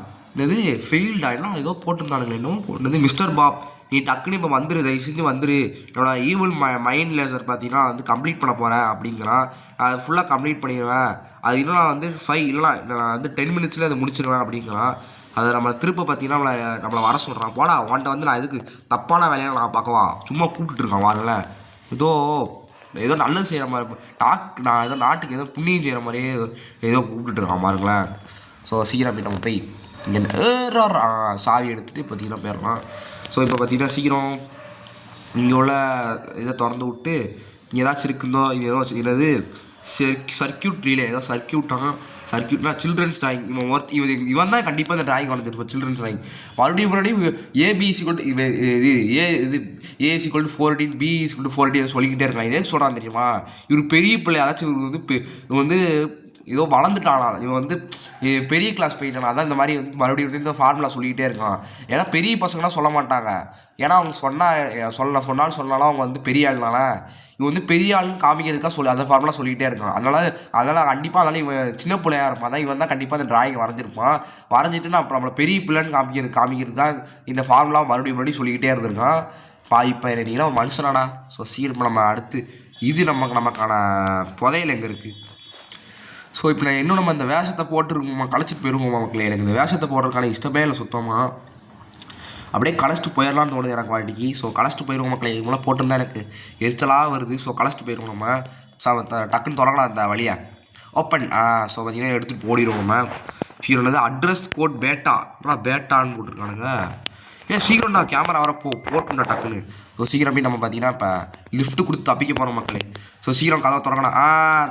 இது ஃபெயில்டா எல்லாம் ஏதோ போட்டிருந்தானுங்களே. இன்னும் மிஸ்டர் பாப் நீ டக்குன்னு இப்போ வந்துரு, தயவு செஞ்சு வந்துரு, என்னோட ஈவில் மைண்ட் லேசர் பார்த்தீங்கன்னா வந்து கம்ப்ளீட் பண்ண போகிறேன் அப்படிங்கிறான். அது ஃபுல்லாக கம்ப்ளீட் பண்ணிடுவேன். அது இன்னும் நான் வந்து 5 இல்லைனா நான் வந்து 10 மினிட்ஸில் அதை முடிச்சிடுவேன் அப்படிங்கிறான். அதை நம்ம திருப்ப பார்த்தீங்கன்னா நம்மளை வர சொல்கிறான். போடா உன்ட்ட வந்து நான் எதுக்கு தப்பான வேலையை நான் பார்க்கவா, சும்மா கூப்பிட்டுட்டு இருக்கான் வாரேன். ஏதோ நல்லது செய்கிற மாதிரி நான் ஏதோ நாட்டுக்கு ஏதோ புண்ணியம் செய்கிற மாதிரியே ஏதோ கூப்பிட்டுட்டு இருக்கான் பாருங்களேன். ஸோ சீக்கிரம் போய் நம்ம போய் இங்கே சாவி எடுத்துகிட்டு பார்த்தீங்கன்னா போயிடலாம். ஸோ இப்போ பார்த்தீங்கன்னா சீக்கிரம் இங்கே உள்ள இதை திறந்து விட்டு இங்கே ஏதாச்சும் இருக்குதோ இது ஏதோ என்னது சர்க்கியூட் ரீலே ஏதோ சர்க்கியூட்னா சில்ட்ரன்ஸ் ட்ராயிங். இவன் தான் கண்டிப்பாக இந்த ட்ராயிங் வளர்ந்துருப்போம். சில்ட்ரன்ஸ் ட்ராயிங் மறுபடியும் ஏபிசி கொண்டு ஏசி கொண்டு 14 பிசி கொண்டு 14 சொல்லிக்கிட்டே இருக்காங்க. இதே சொல்கிறான் தெரியுமா? இவர் பெரிய பிள்ளை. அதாச்சும் இவர் வந்து ஏதோ வளர்ந்துட்டானா இவன் வந்து பெரிய கிளாஸ் போயிட்டானா, அதான் இந்த மாதிரி வந்து மறுபடியும் இந்த ஃபார்முலா சொல்லிக்கிட்டே இருக்கான். ஏன்னா பெரிய பசங்களாம் சொல்ல மாட்டாங்க, ஏன்னா அவங்க சொன்னாலும் அவங்க வந்து பெரிய ஆள்னால இவன் வந்து பெரிய ஆளுன்னு காமிக்கிறதுக்காக அந்த ஃபார்முலா சொல்லிக்கிட்டே இருக்கான். அதனால் கண்டிப்பாக இவன் சின்ன பிள்ளையாக இருப்பான் தான், இவன் தான் கண்டிப்பாக அந்த டிராயிங் வரைஞ்சிருப்பான். வரைஞ்சிட்டு நான் நம்மளை பெரிய பிள்ளைன்னு காமிக்கிறது தான் இந்த ஃபார்முலா மறுபடியும் சொல்லிக்கிட்டே இருந்திருக்கான். இப்போ நீங்களா மனுஷனாடா. ஸோ சீக்கிரம் நம்ம அடுத்து இது நமக்கான புதையல் எங்கே இருக்குது. ஸோ இப்போ நான் இன்னும் நம்ம இந்த வேஷத்தை போட்டுருக்கோமா, களைச்சிட்டு போயிருவோமா மக்களே. எனக்கு இந்த வேஷத்தை போடுறதுக்கான இஷ்டமே இல்லை சுத்தமாக. அப்படியே களைச்சிட்டு போயிடலான்னு தோணுது எனக்கு வாட்டிக்கு. ஸோ களைச்சிட்டு போயிடுவோம் மக்களே. இவங்களாம் போட்டிருந்தா எனக்கு எரிச்சலாக வருது. ஸோ களைச்சிட்டு போயிடுவோம் நம்ம. டக்குன்னு தொடங்கலாம் அந்த வழியை ஓப்பன். ஸோ பார்த்தீங்கன்னா எடுத்துகிட்டு போடிடுவோம் நம்ம. சீக்கிரம் அட்ரஸ் கோட் பேட்டான்னு போட்டிருக்கானுங்க. சீக்கிரம் நான் கேமரா வர போட்டுண்டா டக்குன்னு. ஸோ சீக்கிரம் போய் நம்ம பார்த்தீங்கன்னா இப்போ லிஃப்ட்டு கொடுத்து தப்பிக்க போகிறோம் மக்களே. ஸோ சீக்கிரம் கதவை திறக்கணும்.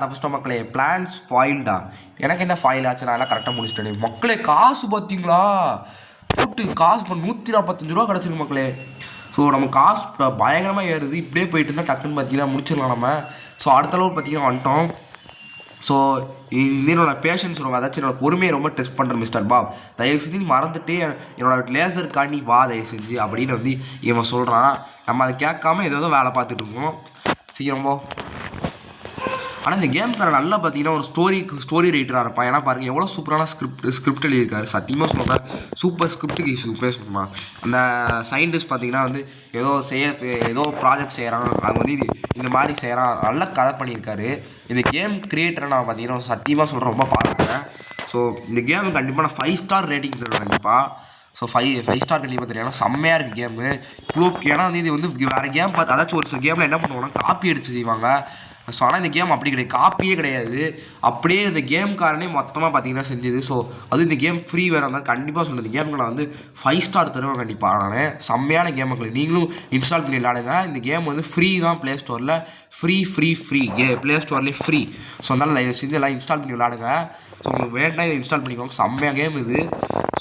தப்பிச்சிட்டோம் மக்களே. பிளான்ஸ் ஃபாயில்டா. எனக்கு என்ன ஃபாயில் ஆச்சு, நான் எல்லாம் கரெக்டாக முடிச்சிட்டேன் மக்களே. காசு பார்த்தீங்களா, போட்டு காசு இப்போ 145 ரூபா கிடச்சிருக்கு மக்களே. ஸோ நம்ம காசு பயங்கரமாக ஏறுது. இப்படியே போயிட்டு இருந்தால் டக்குன்னு பார்த்தீங்கன்னா முடிச்சிடலாம் நம்ம. ஸோ அடுத்த அளவு பார்த்தீங்கன்னா வந்துட்டோம். ஸோ என்னோட பேஷன்ஸ் அதாச்சும் என்னோட பொறுமையை ரொம்ப டெஸ்ட் பண்ணுறேன் மிஸ்டர் பாப். தயவு செஞ்சு மறந்துட்டு என்னோட லேசருக்காண்டி வா தயவு செஞ்சு அப்படின்னு வந்து இவன் சொல்கிறான். நம்ம அதை கேட்காம ஏதோ வேலை பார்த்துட்டு இருக்கோம். சீக்கிரம்போ. ஆனால் இந்த கேம்கார நல்லா பார்த்தீங்கன்னா ஒரு ஸ்டோரி ரைட்டராக இருப்பான். ஏன்னா பாருங்கள் எவ்வளோ சூப்பரான ஸ்கிரிப்ட் எழுதியிருக்காரு. சத்தியமாக சொல்கிறேன், சூப்பர் ஸ்கிரிப்டுக்கு சூப்பர் சொல்லலாம். அந்த சயின்டிஸ்ட் பார்த்தீங்கன்னா வந்து ஏதோ ப்ராஜெக்ட் செய்கிறான், அது வந்து இந்த மாதிரி செய்கிறான், நல்லா கதை பண்ணியிருக்காரு. இந்த கேம் கிரியேட்டரை நான் பார்த்தீங்கன்னா சத்தியமாக சொல்கிறேன், ரொம்ப பாராட்டுறேன். ஸோ இந்த கேமு கண்டிப்பாக நான் 5 ஸ்டார் ரேட்டிங் தருவேன் கண்டிப்பாக. ஸோ 5 ஸ்டார் கண்டிப்பாக தெரியும். செம்மையாக இருக்குது கேமு. ஏன்னா வந்து இது வந்து வேறு கேம் பார்த்து அதாச்சும் ஒரு கேமில் என்ன பண்ணுவாங்கன்னா காப்பி அடித்து செய்வாங்க. ஸோ ஆனால் இந்த கேம் அப்படி கிடையாது, காப்பியே கிடையாது. அப்படியே இந்த கேம்காரனே மொத்தமாக பார்த்தீங்கன்னா செஞ்சது. ஸோ அதுவும் இந்த கேம் ஃப்ரீ வேறு இருந்தால் கண்டிப்பாக சொல்லுது. இந்த கேமுக்கு நான் வந்து 5 ஸ்டார் தருவேன் கண்டிப்பாக. நான் செம்மையான கேமுக்கு நீங்களும் இன்ஸ்டால் பண்ணி விளையாடுங்க. இந்த கேம் வந்து ஃப்ரீ தான், ப்ளே ஸ்டோரில் ஃப்ரீ ப்ளே ஸ்டோர்லேயே ஃப்ரீ. ஸோ அதனால் செஞ்சு எல்லாம் இன்ஸ்டால் பண்ணி விளையாடுங்க. ஸோ உங்களுக்கு வேண்டாம் இதை இன்ஸ்டால் பண்ணிக்கோங்க, செம்மையாக கேம் இது.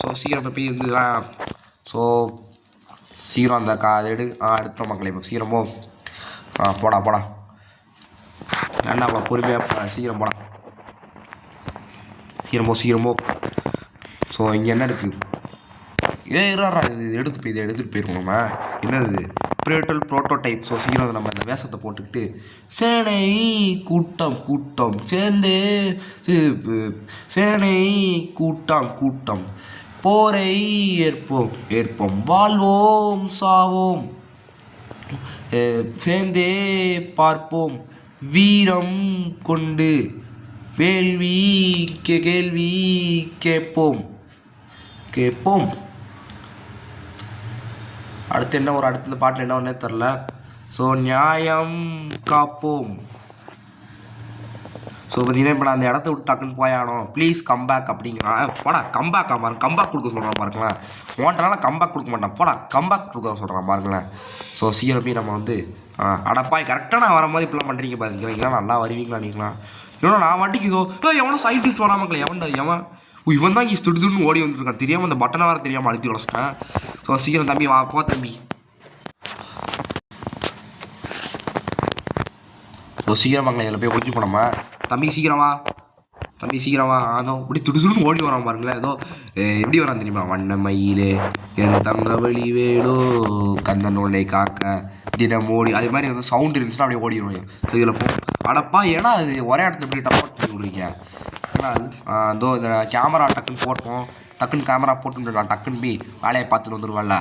ஸோ சீக்கிரம் போய் இருந்துதான். ஸோ சீக்கிரம் அந்த அதை எடுத்தோம் மக்களே. இப்போ சீக்கிரம் போடா என்னப்பா பொறுமையாக சீக்கிரம் போடா. சீக்கிரமோ. ஸோ இங்கே என்ன இருக்குது? இருறா இது எடுத்துகிட்டு போயிருக்கோம் நம்ம. என்னது ப்ரோட்டோடைப். ஸோ சீக்கிரம் நம்ம இந்த வேஷத்தை போட்டுக்கிட்டு சேனை கூட்டம் சேர்ந்து சேனை கூட்டம் போரை ஏற்போம் வாழ்வோம் சாவோம் சேர்ந்தே பார்ப்போம் வீரம் கொண்டு கேள்வி கேட்போம். அடுத்து இந்த பாட்டில் என்ன ஒன்றே தெரில. ஸோ நியாயம் காப்போம். ஸோ பார்த்தீங்கன்னா இப்போ நான் அந்த இடத்த விட்டு டக்குன்னு போயானோ ப்ளீஸ் கம்பேக் அப்படிங்கிறான். போடா கம்பேக் கொடுக்க சொல்கிறான் பாருங்களேன். ஓட்டனால கம்பேக் கொடுக்க மாட்டான், போடா கம்பேக் கொடுக்க சொல்கிறான் பாருங்களேன். ஸோ சீக்கிரம் போய் நம்ம வந்து அடப்பாய் கரெக்டாக நான் வரும்போது இப்படிலாம் பண்ணுறீங்க பார்த்துக்கிறீங்களா, நல்லா வருவீங்களா நீங்களா? இன்னொன்று நான் வாட்டிக்கு எவனோ சயின்டிஸ்ட் வராமக்கல எவன் இவன் தான் இங்கே துடுதுன்னு ஓடி வந்துருக்கான். தெரியாமல் அந்த பட்டனை வேறு தெரியாமல் அழுத்தி உடச்சிட்டேன். ஸோ சீக்கிரம் தம்பி வா தம்பி. ஸோ சீக்கிரம் வாங்கலாம், இதில் போய் ஒழிஞ்சு போனோமா. தம்பி சீக்கிரம் வா. அதோ இப்படி துடுதுன்னு ஓடி வரான் பாருங்களேன். ஏதோ எப்படி வரான் தெரியுமா? வண்ண மயிலே என் தங்க வழி வேடோ கந்தனோலை காக்க தினம் ஓடி, அது மாதிரி வந்து சவுண்ட் இருந்துச்சுன்னா அப்படியே ஓடிடுவோம். இதில் அடப்பா ஏன்னா அது ஒரே இடத்துல எப்படி டப்போட் பண்ணி விட்றீங்க. ஏன்னா இதோ இந்த கேமரா டக்குன்னு கேமரா போட்டு நான் டக்குன்னு போய் வேலையை பார்த்துட்டு வந்துடுவேன்ல.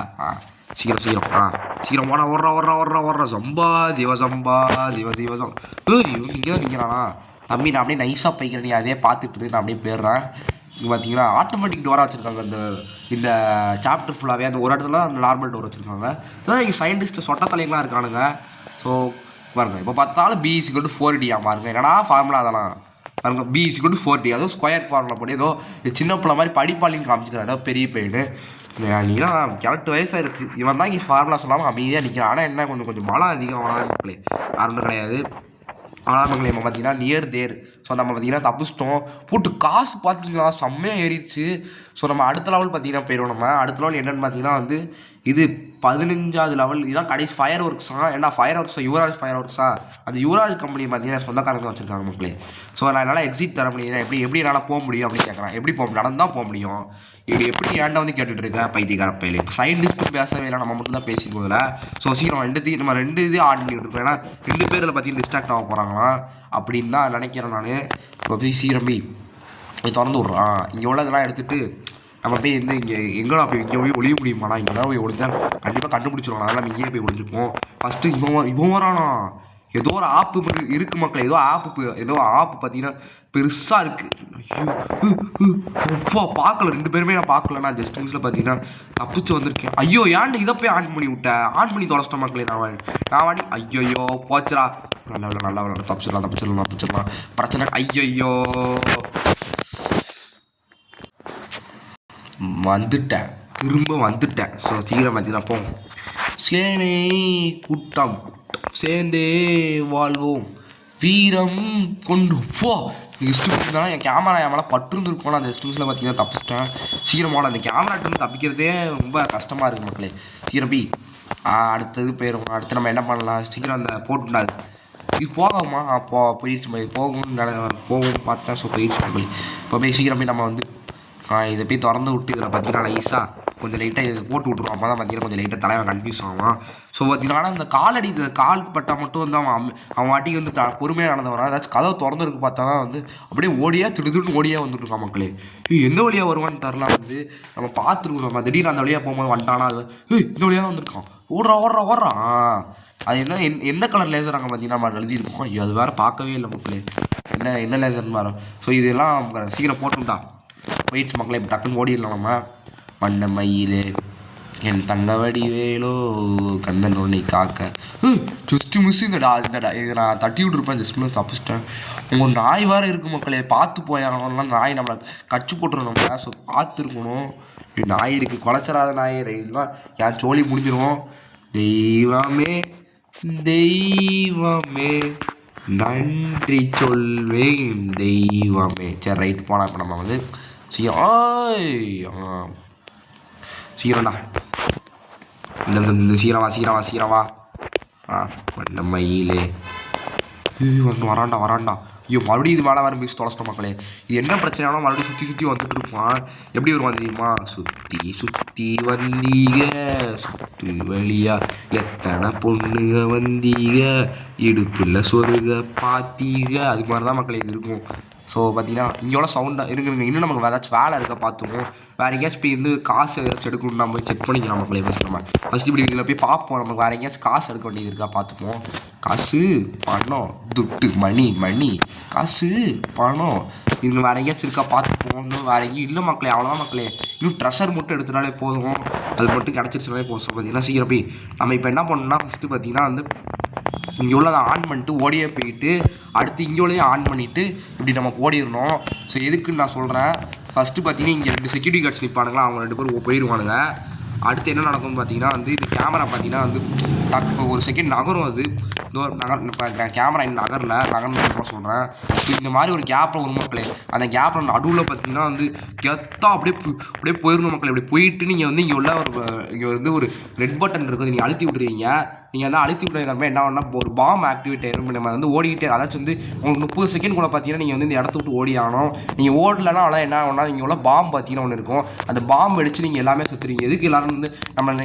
சீக்கிரம் ஓடுறா ஜம்பா சிவ இவன் இங்கே தான் நிற்கிறானா தம்பி. நான் அப்படியே நைஸாக போய்க்கிறேன், நீ அதே பார்த்துட்டு நான் அப்படியே போயிடுறேன். இங்கே பார்த்தீங்கன்னா ஆட்டோமேட்டிக் டோராக வச்சுருக்காங்க. இந்த சாப்டர் ஃபுல்லாகவே அந்த ஒரு இடத்துல அந்த நார்மல் டோர் வச்சுருக்காங்க. இங்கே சயின்டிஸ்ட்டு சொட்ட தலைங்களாம் இருக்கானுங்க. ஸோ பாருங்கள் இப்போ பார்த்தாலும் B=4D பாருங்கள். என்னடா ஃபார்முலா அதெல்லாம் பாருங்க. B=4D அதுவும் ஸ்கொயர் ஃபார்முலா போட்டு ஏதோ சின்ன பிள்ளை மாதிரி படிப்பாளின்னு காமிச்சிக்கிறான். ஏதோ பெரிய பையனு நீங்களாம் கரெக்ட் வயசாக இருக்குது. இவன் தான் இங்கே ஃபார்முலா சொல்லாமல் அமைதியாக நிற்கிறான். ஆனால் என்ன கொஞ்சம் பலம் அதிகம் மக்களே, யாரும் கிடையாது. ஆனால் மக்களே நம்ம பார்த்தீங்கன்னா நியர் தேர். ஸோ நம்ம பார்த்தீங்கன்னா தப்பிச்சிட்டோம். போட்டு காசு பார்த்துக்கலாம் செம்மையாக ஏறிடுச்சு. ஸோ நம்ம அடுத்த லெவல் பார்த்தீங்கன்னா போயிடுவோம். நம்ம அடுத்த லெவல் என்னென்னு பார்த்தீங்கன்னா வந்து இது 15வது லெவல். இதுதான் கடைசி ஃபயர் ஒர்க்ஸா. ஏன்னா ஃபயர் ஒர்க்ஸா யுவராஜ் ஃபயர் ஒர்க்ஸா. அந்த யுவராஜ் கம்பெனி பார்த்தீங்கன்னா சொந்தக்காரங்க வச்சுருக்காங்க மக்களே. ஸோ நான் என்னால் எக்ஸிட் தர முடியும். எப்படி என்னால் போக முடியும் அப்படின்னு கேட்குறேன். எப்படி நடந்தால் போக முடியும். இது எப்படி ஏன்டா வந்து கேட்டுட்டு இருக்கேன் பைத்தியக்கார பையில. இப்போ சயின்டிஸ்ட் பேசவே இல்லை, நம்ம மட்டும் தான் பேசிட்டு போதில். ஸோ சீக்கிரம் நம்ம ரெண்டு இது ஆட் பண்ணிட்டு இருக்கோம். ஏன்னா 2 பேரில் பார்த்தீங்கன்னா டிஸ்ட்ராக்ட் ஆக போகிறாங்களாம் அப்படின்னு தான் நினைக்கிறேன் நான். இப்போ போய் சீக்கிரம் போய் திறந்து விட்றான். இங்கே உள்ளதெல்லாம் எடுத்துகிட்டு நம்ம போய் இங்கே எங்கடா போய் இங்கே போய் ஒளிய முடியுமாண்ணா. இங்கே தான் போய் ஒழிஞ்சா கண்டிப்பாக கண்டுபிடிச்சிருவாங்க. அதெல்லாம் நம்ம இங்கேயே போய் ஒழிஞ்சிருப்போம். ஃபஸ்ட்டு இவன் வரானா. ஏதோ ஒரு ஆப்பு இருக்குது மக்கள். ஏதோ ஆப்பு பார்த்தீங்கன்னா பெருசாக இருக்குது. அப்பா பார்க்கல, 2 பேருமே நான் பார்க்கல. நான் ஜஸ்ட் மினிட்ஸில் பார்த்தீங்கன்னா தப்பிச்சு வந்திருக்கேன். ஐயோ ஏன்ட்டு இதை போய் ஆன் பண்ணி விட்டேன். ஆன் பண்ணி தொலைச்சிட்டேன் மக்களே. நான் வாடி ஐயோ போச்சுரா. நல்லா தப்பிச்சிடலாம் பிரச்சனை. ஐயோ திரும்ப வந்துட்டேன். ஸோ சீக்கிரம் பார்த்தீங்கன்னா போங்க. சேனை கூட்டம் சேர்ந்தே வாழ்வோம், வீரம் கொண்டு போ. இருந்தாலும் என் கேமரா என் மேலே பட்டுருந்துருக்கோம். அந்த டிஸ்டன்ஸில் பார்த்தீங்கன்னா தப்பிச்சிட்டேன். சீக்கிரமாக அந்த கேமராட்டு தப்பிக்கிறதே ரொம்ப கஷ்டமாக இருக்குது மக்களே. சீக்கிரம் போய் அடுத்தது போயிடும். அடுத்து நம்ம என்ன பண்ணலாம். சீக்கிரம் அந்த போட்டுண்டாது இது போகாமா. போயிடுச்சு போகும் பார்த்தேன். ஸோ போயிடுச்சு மக்களே. இப்போ போய் சீக்கிரம் போய் நம்ம வந்து இதை போய் திறந்து விட்டு இதில் பார்த்தீங்கன்னா நைஸாக கொஞ்சம் லைட்டாக இது போட்டு விட்ருவோம். அப்போ தான் பார்த்தீங்கன்னா கொஞ்சம் லைட்டாக தலைவன் கன்ஃபியூஸ் ஆகும். ஸோ பார்த்தீங்கன்னா ஆனால் இந்த கால் பட்டால் மட்டும் வந்து அவன் வாட்டிக்கு வந்து பொறுமையாக நடந்து வரான். ஏதாச்சும் கதவை திறந்துருக்கு பார்த்தா தான் வந்து அப்படியே திடுன்னு ஓடியாக வந்துட்டுருக்கான் மக்களே. எந்த வழியாக வருவான்னு தரலாம் வந்து நம்ம பார்த்துருக்கோம். நம்ம திடீர்னு அந்த வழியாக போகும்போது வந்துட்டானா அது இந்த வழியாக தான் வந்திருக்கான். ஓடுறான். அது எந்த கலர் லேசர் அங்கே பார்த்தீங்கன்னா நம்ம எழுதியிருக்கோம். அது வேறு பார்க்கவே இல்லை மக்களே. என்ன லேசர்னு வரும். ஸோ இதெல்லாம் சீக்கிரம் போட்டுட்டா போயிடுச்சு மக்களே. இப்போ டக்குன்னு ஓடிடலாம் நம்ம. மண்ண மயிலே என் தங்க வடிவேலோ கந்தன் உன்னை காக்க. ஜஸ்ட்டு மிஸ் இதை நான் தட்டி விட்டுருப்பேன். Just miss தப்பிச்சிட்டேன். உங்கள் நாய் வேறு இருக்குது மக்களே. பார்த்து போயாங்கலாம். நாய் நம்மளை கச்சு போட்டுருவோம் நம்ம. ஸோ பார்த்துருக்கணும். நாய் இருக்குது, குலைச்சராத நாய். இதெல்லாம் என் சோழி முடிஞ்சிடும். தெய்வமே நன்றி சொல்வேன் தெய்வமே. சரி ரைட் போனால் இப்போ நம்ம வந்து சீக்கிரம்டா. இந்த சீக்கிரவா. பண்ண மயிலே வரான்டா. ஐயோ மறுபடியும் இது மேலே வேறு மிஸ் தொலைச்சிட்டோம் மக்களே. இது என்ன பிரச்சனைனா மறுபடியும் சுற்றி வந்துட்டு இருப்பான். எப்படி வருவான் தெரியுமா. சுற்றி வந்தீங்க சுற்றி வழியா எத்தனை பொண்ணுங்க வந்தீங்க இடுப்பில் சொருக பார்த்தீங்க. அது மாதிரி தான் மக்களே இது இருக்கும். ஸோ பார்த்தீங்கன்னா இங்கேயோட சவுண்டாக இருக்குங்க. இன்னும் நமக்கு ஏதாச்சும் வேலை இருக்க பார்த்துப்போம். வேறு எங்கேயாச்சும் போய் இருந்து காசு ஏதாச்சும் எடுக்கணும். நம்ம போய் செக் பண்ணிக்கலாம் மக்களே. ஃபஸ்ட்டு இப்படி இதில் போய் பார்ப்போம். நமக்கு வேறு எங்கேயாச்சும் காசு எடுக்க வேண்டியது இருக்கா பார்த்துப்போம். காசு பணம் துட்டு மணி காசு பணம் இங்கே வேறு எங்கேயாச்சும் இருக்கா பார்த்துப்போம். இன்னும் வேறு எங்கேயும் இல்லை மக்களே. அவ்வளோதான் மக்களே. இன்னும் ட்ரெஷர் மட்டும் எடுத்துனாலே போதும். அது மட்டும் கிடச்சிருச்சுனாலே போதும். ஸோ பார்த்தீங்கன்னா சீக்கிரம் போய் நம்ம இப்போ என்ன பண்ணணும்னா ஃபஸ்ட்டு பார்த்தீங்கன்னா வந்து இங்கே உள்ளதை ஆன் பண்ணிட்டு ஓடியே போயிட்டு அடுத்து இங்கே உள்ளதையும் ஆன் பண்ணிவிட்டு இப்படி நம்ம ஓடிடணும். ஸோ எதுக்குன்னு நான் சொல்கிறேன். ஃபஸ்ட்டு பார்த்தீங்கன்னா இங்கே 2 செக்யூரிட்டி கார்ட்ஸ் நிற்பானுங்களா. அவங்க 2 பேரும் போயிடுவானுங்க. அடுத்து என்ன நடக்கும்னு பார்த்தீங்கன்னா வந்து இது கேமரா பார்த்தீங்கன்னா வந்து இப்போ ஒரு செகண்ட் நகரும். அது இப்போ கேமரா இன்னும் நகர்னு சொல்கிறேன். இந்த மாதிரி ஒரு கேப்பில் ஒரு மக்களே. அந்த கேப்பில் நடுவில் பார்த்தீங்கன்னா வந்து கெத்தாக அப்படியே போயிடணும் மக்களே. அப்படி போயிட்டு நீங்கள் வந்து இங்கே வந்து ஒரு ரெட் பட்டன் இருக்குது. நீங்கள் அழுத்தி விட்ருவீங்க. நீங்கள் வந்து அழுத்தி விட்றதுக்கு என்ன பண்ணால் ஒரு பாம் ஆக்டிவேட் ஆயிரும். நம்ம வந்து ஓடிக்கிட்டே அதாச்சும் வந்து உங்களுக்கு 30 செகண்ட் கூட பார்த்தீங்கன்னா நீங்கள் வந்து இந்த இடத்த விட்டு ஓடி ஆகணும். நீங்கள் ஓடலைன்னா அவ்வளோ என்ன ஆகும்னா இங்கே உள்ள பாம் பார்த்தீங்கன்னா ஒன்று இருக்கும். அந்த பாம் அடித்து நீங்கள் எல்லாமே சுற்றுறீங்க. எதுக்கு எல்லோரும் வந்து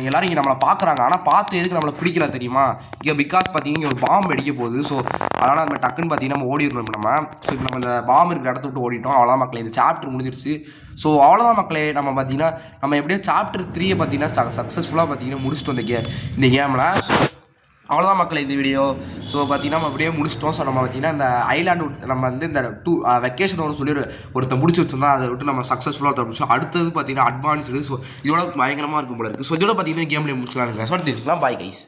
எல்லோரும் இங்கே நம்மளை பார்க்குறாங்க. ஆனால் பார்த்து எதுக்கு நம்மளை பிடிக்கல தெரியுமா. இங்கே பிகாஸ் பார்த்தீங்கன்னா இங்கே ஒரு பாம் அடிக்க போகுது. ஸோ அதனால் நம்ம டக்குன்னு பார்த்தீங்கன்னா நம்ம ஓடிடணும். இப்போ நம்ம இந்த பாம் இருக்கிற இடத்த விட்டு ஓடிட்டோம். அவ்வளோதான் மக்களே. இந்த சாப்டர் முடிஞ்சிருச்சு. ஸோ அவ்வளோதான் மக்களே. நம்ம பார்த்தீங்கன்னா நம்ம எப்படியோ சாப்டர் 3 பார்த்தீங்கன்னா சக்ஸஸ்ஃபுல்லாக பார்த்தீங்கன்னா முடிச்சுட்டோம் இந்த கேமில். அவ்வளோதான் மக்களே இந்த வீடியோ. ஸோ பார்த்தீங்கன்னா நம்ம அப்படியே முடிச்சிட்டோம். ஸோ நம்ம பார்த்தீங்கன்னா இந்த ஐலாண்டு நம்ம வந்து இந்த வெக்கேஷன் சொல்லி ஒருத்தர் முடிச்சு வச்சுருந்தோம். அதை விட்டு நம்ம சக்ஸஸ்ஃபுல்லாக முடிச்சோம். அடுத்தது பார்த்தீங்கன்னா அட்வான்ஸ்டு. ஸோ இதோட பயங்கரமாக இருக்கும் போல இருக்குது. ஸோ இதோட பார்த்தீங்கன்னா கேம்லேயே முடிச்சுக்கலாங்க. ஸோ தெரிஞ்சுக்கலாம். Bye guys.